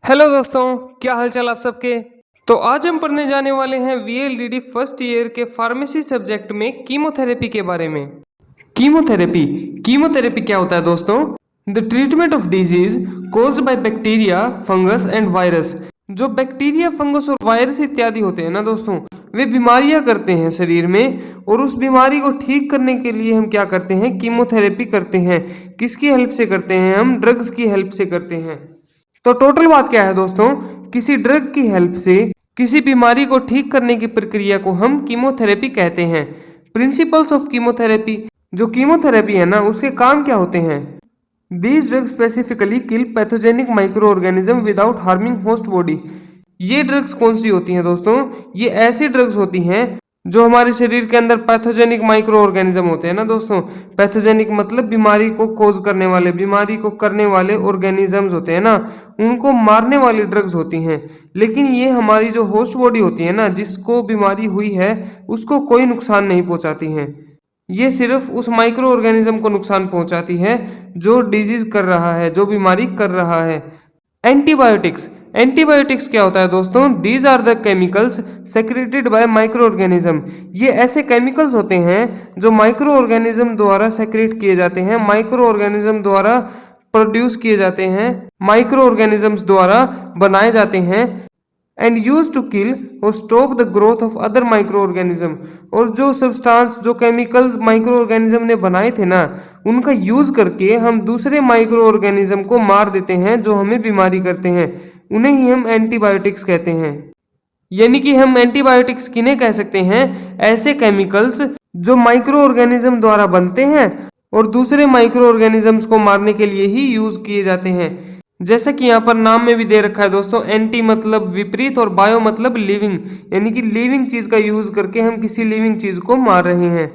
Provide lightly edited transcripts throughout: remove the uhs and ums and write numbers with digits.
Hello दोस्तों, क्या हालचाल आप सबके। तो आज हम पढ़ने जाने वाले हैं वीएलडीडी फर्स्ट ईयर के फार्मेसी सब्जेक्ट में कीमोथेरेपी के बारे में। कीमोथेरेपी कीमोथेरेपी क्या होता है दोस्तों? The treatment of disease caused by bacteria, fungus and virus. जो बैक्टीरिया, फंगस और वायरस इत्यादि होते हैं ना दोस्तों, वे बीमारियां करते हैं शरीर में, और उस बीमारी को ठीक करने के लिए हम क्या करते हैं? कीमोथेरेपी करते हैं। किसकी हेल्प से करते हैं? हम ड्रग्स की हेल्प से करते हैं। तो टोटल बात क्या है दोस्तों? किसी ड्रग की हेल्प से किसी बीमारी को ठीक करने की प्रक्रिया को हम कीमोथेरेपी कहते हैं। प्रिंसिपल्स ऑफ कीमोथेरेपी, जो कीमोथेरेपी है ना, उसके काम क्या होते हैं? These drugs specifically kill pathogenic micro organism without harming host body. ये ड्रग्स कौन सी होती हैं दोस्तों? ये ऐसी ड्रग्स होती हैं जो हमारे शरीर के अंदर पैथोजेनिक माइक्रो ऑर्गेनिज्म होते हैं ना दोस्तों। पैथोजेनिक मतलब बीमारी को कोज करने वाले, बीमारी को करने वाले ऑर्गेनिजम्स होते हैं ना, उनको मारने वाली ड्रग्स होती हैं। लेकिन ये हमारी जो होस्ट बॉडी होती है ना, जिसको बीमारी हुई है, उसको कोई नुकसान नहीं पहुंचाती हैं। ये सिर्फ उस माइक्रो ऑर्गेनिज्म को नुकसान पहुंचाती है जो डिजीज कर रहा है, जो बीमारी कर रहा है। एंटीबायोटिक्स एंटीबायोटिक्स क्या होता है दोस्तों? These are the chemicals secreted by micro organism. ये ऐसे केमिकल्स होते हैं जो माइक्रो ऑर्गेनिज्म द्वारा सेक्रेट किए जाते हैं, माइक्रो ऑर्गेनिज्म द्वारा प्रोड्यूस किए जाते हैं, माइक्रो ऑर्गेनिजम्स द्वारा बनाए जाते हैं, एंड यूज टू किल और stop the growth of other micro organism. और जो सब्सटेंस, जो केमिकल माइक्रो ऑर्गेनिज्म ने बनाए थे ना, उनका यूज करके हम दूसरे माइक्रो ऑर्गेनिज्म को मार देते हैं जो हमें बीमारी करते हैं। उन्हें ही हम एंटीबायोटिक्स कहते हैं। यानी कि हम एंटीबायोटिक्स किन्हें कह सकते हैं? ऐसे केमिकल्स जो माइक्रो ऑर्गेनिज्म द्वारा बनते हैं और दूसरे माइक्रो ऑर्गेनिजम्स को मारने के लिए ही यूज किए जाते हैं। जैसा कि यहाँ पर नाम में भी दे रखा है दोस्तों, एंटी मतलब विपरीत और बायो मतलब लिविंग, यानी कि लिविंग चीज का यूज करके हम किसी लिविंग चीज को मार रहे हैं।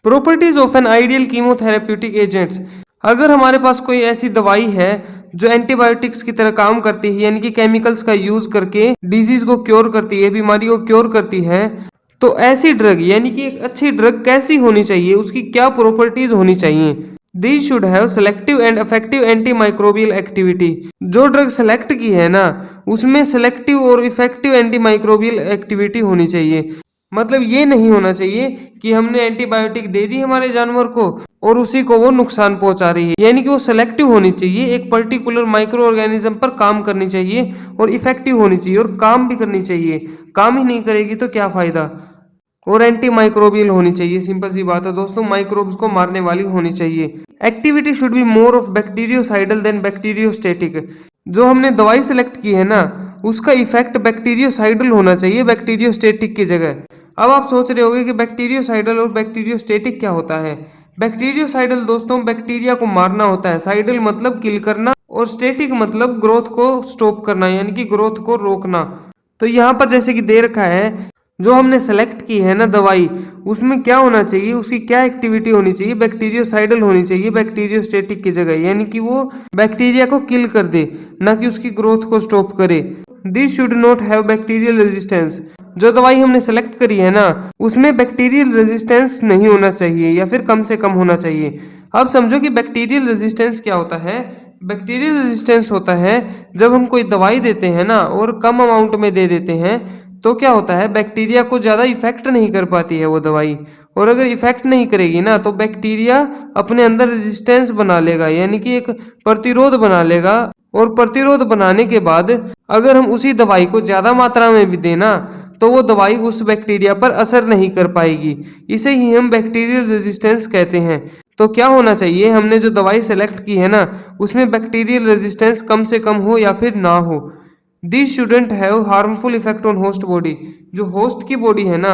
Properties of an ideal chemotherapeutic agents. अगर हमारे पास कोई ऐसी दवाई है जो एंटीबायोटिक्स की तरह काम करती है, यानी कि केमिकल्स का यूज करके डिजीज को क्योर करती है, बीमारी को क्योर करती है, तो ऐसी ड्रग, यानी कि एक अच्छी ड्रग कैसी होनी चाहिए, उसकी क्या प्रॉपर्टीज होनी चाहिए? These should have selective and effective anti microbial activity. जो ड्रग सेलेक्ट की है ना, उसमें सेलेक्टिव और इफेक्टिव एंटी माइक्रोबियल एक्टिविटी होनी चाहिए। मतलब ये नहीं होना चाहिए कि हमने एंटीबायोटिक दे दी हमारे जानवर को और उसी को वो नुकसान पहुंचा रही है। यानी कि वो सेलेक्टिव होनी चाहिए, एक पर्टिकुलर माइक्रो ऑर्गेनिज्म पर काम करनी चाहिए, और इफेक्टिव होनी चाहिए, और काम भी करनी चाहिए। काम ही नहीं करेगी तो क्या फायदा। और एंटी माइक्रोबियल होनी चाहिए, सिंपल सी बात है दोस्तों, माइक्रोब्स को मारने वाली होनी चाहिए। Activity should be more of bactericidal than bacteriostatic. जो हमने दवाई सेलेक्ट की है ना, उसका इफेक्ट बैक्टीरियोसाइडल होना चाहिए, बैक्टीरियोस्टेटिक की जगह। अब आप सोच रहे होंगे कि बैक्टीरियोसाइडल और बैक्टीरियोस्टेटिक क्या होता है। बैक्टीरियोसाइडल दोस्तों बैक्टीरिया को मारना होता है, साइडल मतलब किल करना, और स्टेटिक मतलब ग्रोथ को स्टॉप करना, यानी कि ग्रोथ को रोकना। तो यहाँ पर जैसे कि दे रखा है, जो हमने सेलेक्ट की है ना दवाई, उसमें क्या होना चाहिए, उसकी क्या एक्टिविटी होनी चाहिए? बैक्टीरियोसाइडल होनी चाहिए बैक्टीरियोस्टेटिक की जगह, यानी कि वो बैक्टीरिया को किल कर दे, ना कि उसकी ग्रोथ को स्टॉप करे। This should not have bacterial resistance. जो दवाई हमने सेलेक्ट करी है ना, उसमें बैक्टीरियल रेजिस्टेंस नहीं होना चाहिए, या फिर कम से कम होना चाहिए। अब समझो कि बैक्टीरियल रेजिस्टेंस क्या होता है। बैक्टीरियल रेजिस्टेंस होता है जब हम कोई दवाई देते हैं ना और कम अमाउंट में दे देते हैं, तो क्या होता है, बैक्टीरिया को ज़्यादा इफेक्ट नहीं कर पाती है वो दवाई। और अगर इफेक्ट नहीं करेगी ना, तो बैक्टीरिया अपने अंदर रेजिस्टेंस बना लेगा, यानी कि एक प्रतिरोध बना लेगा। और प्रतिरोध बनाने के बाद अगर हम उसी दवाई को ज़्यादा मात्रा में भी देना, तो वो दवाई उस बैक्टीरिया पर असर नहीं कर पाएगी। इसे ही हम बैक्टीरियल रेजिस्टेंस कहते हैं। तो क्या होना चाहिए, हमने जो दवाई सेलेक्ट की है ना, उसमें बैक्टीरियल रेजिस्टेंस कम से कम हो या फिर ना हो। This shouldn't have harmful effect on host body. जो होस्ट की बॉडी है ना,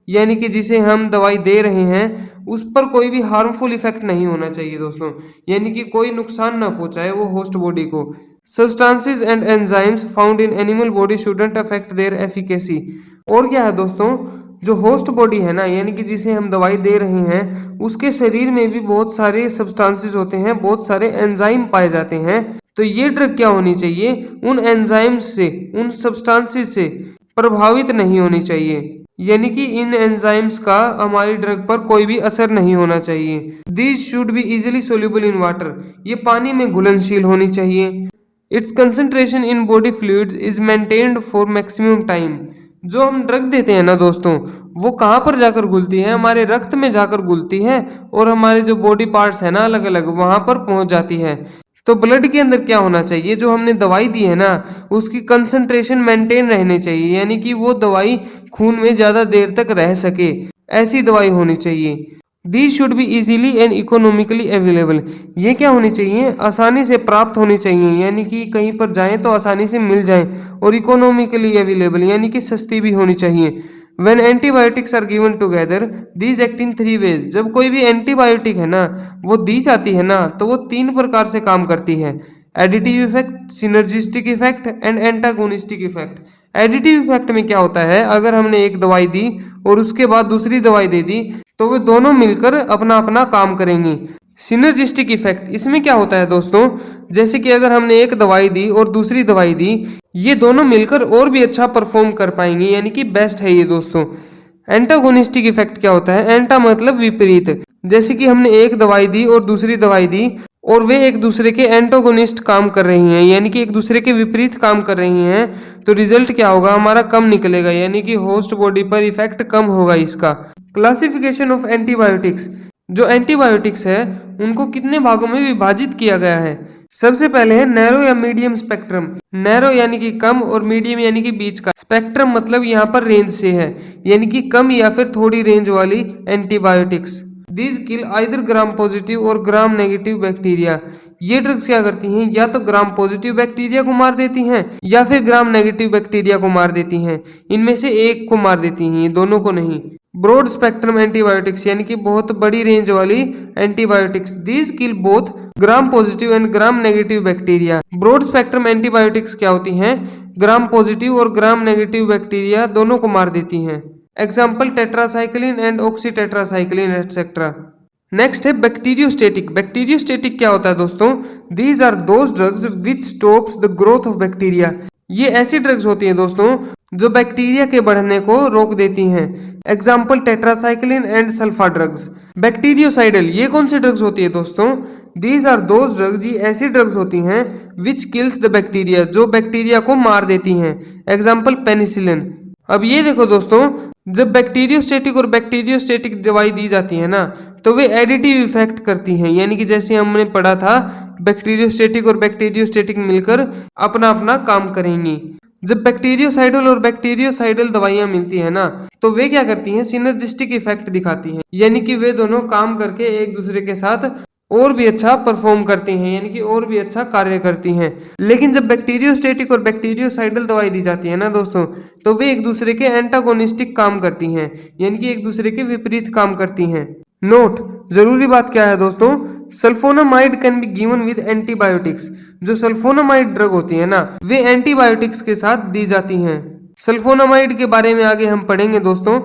यानी कि जिसे हम दवाई दे रहे हैं, उस पर कोई भी हार्मफुल इफेक्ट नहीं होना चाहिए दोस्तों, यानी कि कोई नुकसान ना पहुंचाए वो होस्ट बॉडी को। Substances and enzymes found in animal body shouldn't affect there efficacy. और क्या है दोस्तों, जो होस्ट बॉडी है ना, यानी कि जिसे हम दवाई दे रहे हैं, उसके शरीर में भी बहुत सारे सब्सटेंसेस होते हैं, बहुत सारे एंजाइम पाए जाते हैं। तो ये ड्रग क्या होनी चाहिए, उन एंजाइम्स से, उन सब्सटेंसेस से प्रभावित नहीं होनी चाहिए, यानी कि इन एंजाइम्स का हमारी ड्रग पर कोई भी असर नहीं होना चाहिए। These should be easily soluble in water. ये पानी में घुलनशील होनी चाहिए। It's concentration in body fluids is maintained for maximum time. जो हम ड्रग देते हैं ना दोस्तों, वो कहाँ पर जाकर घुलती है? हमारे रक्त में जाकर घुलती है और हमारे जो बॉडी पार्ट्स है ना अलग अलग, वहां पर पहुंच जाती है। तो ब्लड के अंदर क्या होना चाहिए? जो हमने दवाई दी है ना, उसकी कंसंट्रेशन मेंटेन रहनी चाहिए, यानी कि वो दवाई खून में ज्यादा देर तक रह सके, ऐसी दवाई होनी चाहिए। These should be easily and economically available. ये क्या होनी चाहिए? आसानी से प्राप्त होनी चाहिए, यानी कि कहीं पर जाएं तो आसानी से मिल जाएं, और इकोनॉमिकली अवेलेबल यानी कि सस्ती भी होनी चाहिए। When antibiotics are given together, these act in three ways। जब कोई भी एंटीबायोटिक है ना वो दी जाती है ना, तो वो तीन प्रकार से काम करती है: additive effect, synergistic effect and antagonistic effect. Additive effect में क्या होता है? अगर हमने एक दवाई दी और उसके बाद दूसरी दवाई दे दी, तो वे दोनों मिलकर अपना अपना काम करेंगी। सिनर्जिस्टिक इफेक्ट, इसमें क्या होता है दोस्तों? जैसे कि अगर हमने एक दवाई दी और दूसरी दवाई दी, ये दोनों मिलकर और भी अच्छा परफॉर्म कर पाएंगी, यानी कि बेस्ट है ये दोस्तों। एंटागोनिस्टिक इफेक्ट क्या होता है? एंटा मतलब विपरीत। जैसे कि हमने एक दवाई दी और दूसरी दवाई दी, और वे एक दूसरे के एंटागोनिस्ट काम कर रही हैं, यानी कि एक दूसरे के विपरीत काम कर रही हैं, तो रिजल्ट क्या होगा? हमारा कम निकलेगा, यानी कि होस्ट बॉडी पर इफेक्ट कम होगा इसका। Classification of antibiotics. जो एंटीबायोटिक्स है उनको कितने भागों में विभाजित किया गया है? सबसे पहले है नैरो या मीडियम स्पेक्ट्रम। नैरो यानी कि कम, और मीडियम यानी कि बीच का। स्पेक्ट्रम मतलब यहाँ पर रेंज से है, यानी कि कम या फिर थोड़ी रेंज वाली antibiotics. These kill either gram positive और ग्राम नेगेटिव बैक्टीरिया। ये ड्रग्स क्या करती हैं? या तो ग्राम पॉजिटिव बैक्टीरिया को मार देती हैं या फिर ग्राम नेगेटिव बैक्टीरिया को मार देती हैं। इनमें से एक को मार देती हैं, ये दोनों को नहीं। ब्रॉड स्पेक्ट्रम एंटीबायोटिक्स यानी कि बहुत बड़ी रेंज वाली antibiotics. These kill both gram positive and gram negative bacteria. Broad spectrum antibiotics क्या होती हैं? ग्राम पॉजिटिव और ग्राम नेगेटिव बैक्टीरिया दोनों को मार देती हैं। Example tetracycline and oxytetracycline etcetera. Next है बैक्टीरियोस्टेटिक। बैक्टीरियोस्टेटिक क्या होता है दोस्तों? These are those drugs which stops the growth of bacteria. ये ऐसी ड्रग्स होती हैं दोस्तों जो बैक्टीरिया के बढ़ने को रोक देती हैं। Example tetracycline and sulfa drugs. Bactericidal, ये कौन सी ड्रग्स होती है दोस्तों? दीज आर दोज ड्रग्स, ये ऐसी ड्रग्स होती हैं विच किल्स द बैक्टीरिया, जो बैक्टीरिया को मार देती हैं। Example penicillin. अब ये देखो दोस्तों, जब बैक्टीरियोस्टेटिक और बैक्टीरियोस्टेटिक दवाई दी जाती है ना, तो वे एडिटिव इफेक्ट करती हैं, यानी कि जैसे हमने पढ़ा था बैक्टीरियोस्टेटिक और बैक्टीरियोस्टेटिक मिलकर अपना अपना काम करेंगी। जब बैक्टीरियोसाइडल और बैक्टीरियोसाइडल दवाइयां मिलती है ना, तो वे क्या करती हैं? सिनर्जिस्टिक इफेक्ट दिखाती हैं, यानी कि वे दोनों काम करके एक दूसरे के साथ और भी अच्छा परफॉर्म करती हैं, यानी कि और भी अच्छा कार्य करती हैं। लेकिन जब बैक्टीरियोस्टेटिक और बैक्टीरियोसाइडल दवाई दी जाती है ना दोस्तों, तो वे एक दूसरे के एंटागोनिस्टिक काम करती हैं, यानी कि एक दूसरे के विपरीत काम करती हैं। नोट, जरूरी बात क्या है दोस्तों? Sulfonamide can be given with antibiotics. जो सल्फोनामाइड ड्रग होती है ना, वे एंटीबायोटिक्स के साथ दी जाती हैं। सल्फोनामाइड के बारे में आगे हम पढ़ेंगे दोस्तों।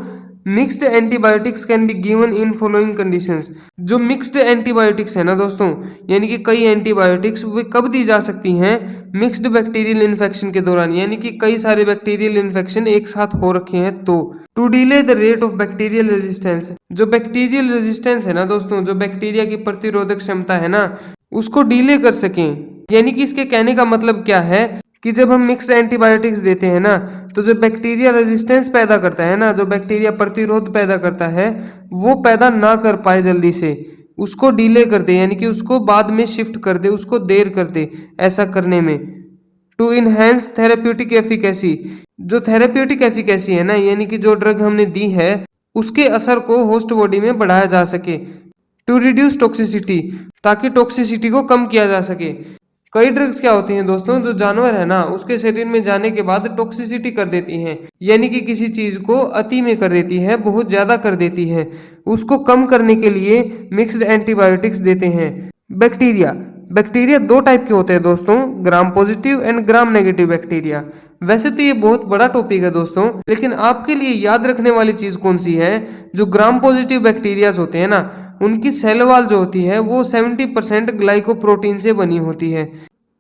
Mixed antibiotics can be given in following conditions. जो मिक्स्ड एंटीबायोटिक्स है ना दोस्तों, यानी कि कई एंटीबायोटिक्स वे कब दी जा सकती हैं? मिक्स्ड बैक्टीरियल इन्फेक्शन के दौरान, यानी कि कई सारे बैक्टीरियल इन्फेक्शन एक साथ हो रखे हैं तो। To delay the rate of bacterial resistance. जो बैक्टीरियल रेजिस्टेंस है ना दोस्तों, जो बैक्टीरिया की प्रतिरोधक क्षमता है ना, उसको डिले कर सकें। यानी कि इसके कहने का मतलब क्या है कि जब हम मिक्स्ड एंटीबायोटिक्स देते हैं ना, तो जो बैक्टीरिया रेजिस्टेंस पैदा करता है ना, जो बैक्टीरिया प्रतिरोध पैदा करता है, वो पैदा ना कर पाए जल्दी से, उसको डिले कर दे, यानी कि उसको बाद में शिफ्ट कर दे, उसको देर कर दे ऐसा करने में। To enhance therapeutic efficacy. जो थेरेप्यूटिक एफिकेसी है ना, यानी कि जो ड्रग हमने दी है उसके असर को होस्ट बॉडी में बढ़ाया जा सके। टू रिड्यूस टॉक्सिसिटी, ताकि टॉक्सिसिटी को कम किया जा सके। कई ड्रग्स क्या होती हैं दोस्तों, जो जानवर है ना उसके शरीर में जाने के बाद टॉक्सिसिटी कर देती हैं, यानी कि किसी चीज को अति में कर देती है, बहुत ज्यादा कर देती है। उसको कम करने के लिए मिक्स्ड एंटीबायोटिक्स देते हैं। बैक्टीरिया, बैक्टीरिया दो टाइप के होते हैं दोस्तों, ग्राम positive and gram negative bacteria. वैसे तो ये बहुत बड़ा टॉपिक है दोस्तों, लेकिन आपके लिए याद रखने वाली चीज कौन सी है? जो ग्राम पॉजिटिव बैक्टीरियाज होते हैं ना, उनकी सेल वॉल जो होती है वो 70% ग्लाइकोप्रोटीन से बनी होती है,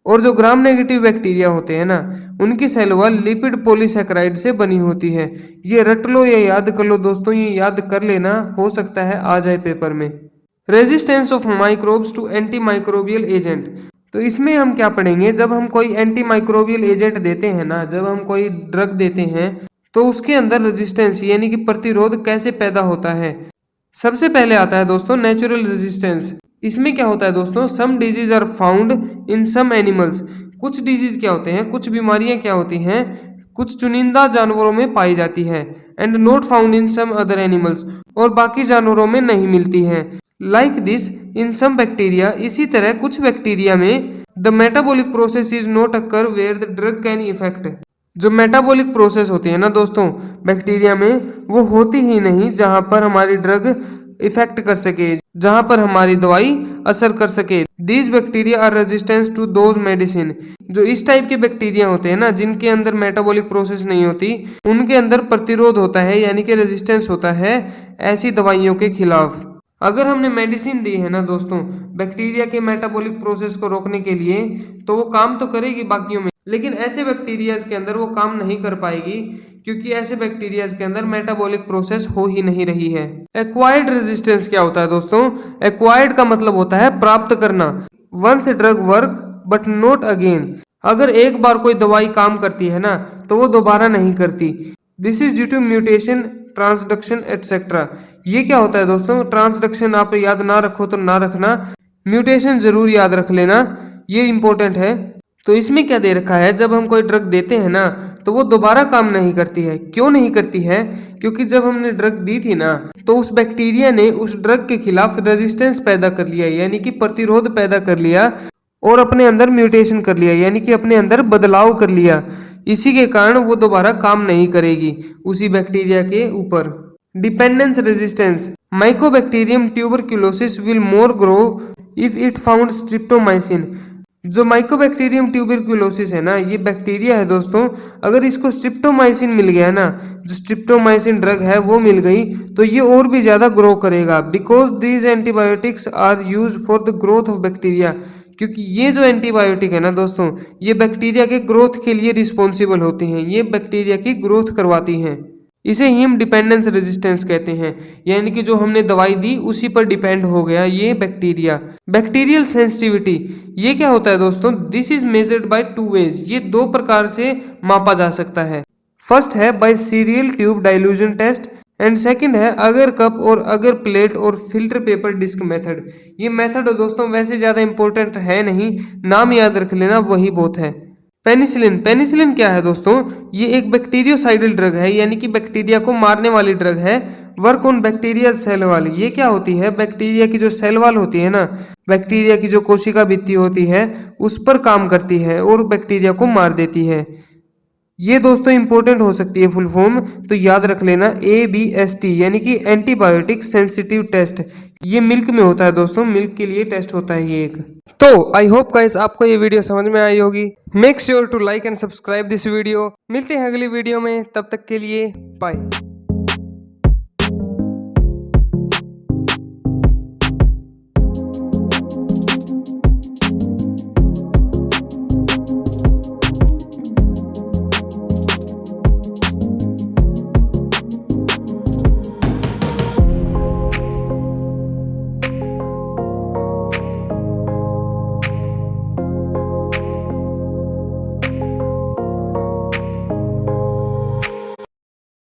और जो ग्राम नेगेटिव बैक्टीरिया होते हैं ना, उनकी सेल वॉल लिपिड पॉलीसैकेराइड से बनी होती है। ये रट लो या याद कर लो दोस्तों, ये याद कर लेना, हो सकता है आ जाए पेपर में। Resistance of microbes to anti microbial agent. तो इसमें हम क्या पढ़ेंगे, जब हम कोई एंटी माइक्रोबियल एजेंट देते हैं ना, जब हम कोई ड्रग देते हैं तो उसके अंदर रेजिस्टेंस यानी कि प्रतिरोध कैसे पैदा होता है। सबसे पहले आता है दोस्तों नेचुरल रेजिस्टेंस। इसमें क्या होता है दोस्तों, some disease are found in some animals. कुछ डिजीज क्या होते हैं, कुछ बीमारियां क्या होती हैं, कुछ चुनिंदा जानवरों में पाई जाती है, and not found in some other animals, और बाकी जानवरों में नहीं मिलती है। Like this in some bacteria, इसी तरह कुछ बैक्टीरिया में the metabolic process is not occur where the drug can effect. जो मेटाबॉलिक प्रोसेस होती है ना दोस्तों बैक्टीरिया में, वो होती ही नहीं जहां पर हमारी ड्रग इफेक्ट कर सके, जहां पर हमारी दवाई असर कर सके। These bacteria are resistance to those medicine. जो इस टाइप के बैक्टीरिया होते हैं ना, जिनके अंदर मेटाबॉलिक प्रोसेस नहीं होती, उनके अंदर प्रतिरोध होता है यानी कि रेजिस्टेंस होता है ऐसी दवाइयों के खिलाफ। अगर हमने मेडिसिन दी है ना दोस्तों बैक्टीरिया के मेटाबॉलिक प्रोसेस को रोकने के लिए, तो वो काम तो करेगी बाकियों में, लेकिन ऐसे बैक्टीरियाज के अंदर वो काम नहीं कर पाएगी, क्योंकि ऐसे बैक्टीरियाज के अंदर मेटाबॉलिक प्रोसेस हो ही नहीं रही है। एक्वायर्ड रेजिस्टेंस क्या होता है दोस्तों, एक्वायर्ड का मतलब होता है प्राप्त करना। Once a drug work but not again. अगर एक बार कोई दवाई काम करती है ना, तो वो दोबारा नहीं करती। This is due to mutation, transduction etcetera. ये क्या होता है दोस्तों, ट्रांसडक्शन आप याद ना रखो तो ना रखना, म्यूटेशन जरूर याद रख लेना, ये इंपॉर्टेंट है। तो इसमें क्या दे रखा है, जब हम कोई ड्रग देते हैं ना, तो वो दोबारा काम नहीं करती है। क्यों नहीं करती है, क्योंकि जब हमने ड्रग दी थी ना, तो उस बैक्टीरिया ने उस ड्रग के खिलाफ रेजिस्टेंस पैदा कर लिया यानी कि प्रतिरोध पैदा कर लिया, और अपने अंदर म्यूटेशन कर लिया यानी कि अपने अंदर बदलाव कर लिया। इसी के कारण वो दोबारा काम नहीं करेगी उसी बैक्टीरिया के ऊपर। Dependence resistance, Mycobacterium tuberculosis will more grow if it found streptomycin. जो माइकोबैक्टीरियम ट्यूबरक्यूलोसिस है ना, ये बैक्टीरिया है दोस्तों, अगर इसको स्ट्रिप्टोमाइसिन मिल गया ना, जो स्ट्रिप्टोमाइसिन ड्रग है वो मिल गई, तो ये और भी ज्यादा ग्रो करेगा। Because these antibiotics are used for the growth of bacteria. क्योंकि ये जो एंटीबायोटिक है ना दोस्तों, ये बैक्टीरिया के ग्रोथ के लिए रिस्पॉन्सिबल होती हैं, ये बैक्टीरिया की ग्रोथ करवाती हैं। इसे ही हम डिपेंडेंस रेजिस्टेंस कहते हैं, यानी कि जो हमने दवाई दी उसी पर डिपेंड हो गया ये बैक्टीरिया। बैक्टीरियल सेंसिटिविटी, ये क्या होता है दोस्तों, this is measured by two ways. ये दो प्रकार से मापा जा सकता है। फर्स्ट है by serial tube dilution test, and second है अगर कप और अगर प्लेट और फिल्टर पेपर डिस्क मेथड। ये मेथड दोस्तों वैसे ज्यादा इंपॉर्टेंट है नहीं, नाम याद रख लेना वही बहुत है। पेनिसिलिन, पेनिसिलिन क्या है दोस्तों, ये एक बैक्टीरियोसाइडल ड्रग है यानी कि बैक्टीरिया को मारने वाली ड्रग है। Work on bacteria cell wall, ये क्या होती है, बैक्टीरिया की जो सेल वॉल होती है ना, बैक्टीरिया की जो कोशिका भित्ति होती है उस पर काम करती है और बैक्टीरिया को मार देती है। ये दोस्तों इंपॉर्टेंट हो सकती है फुल फॉर्म, तो याद रख लेना ABST यानी कि एंटीबायोटिक सेंसिटिव टेस्ट। ये मिल्क में होता है दोस्तों, मिल्क के लिए टेस्ट होता है ये एक। तो आई होप गाइस आपको ये वीडियो समझ में आई होगी। Make sure to like and subscribe this video. मिलते हैं अगली वीडियो में, तब तक के लिए बाय।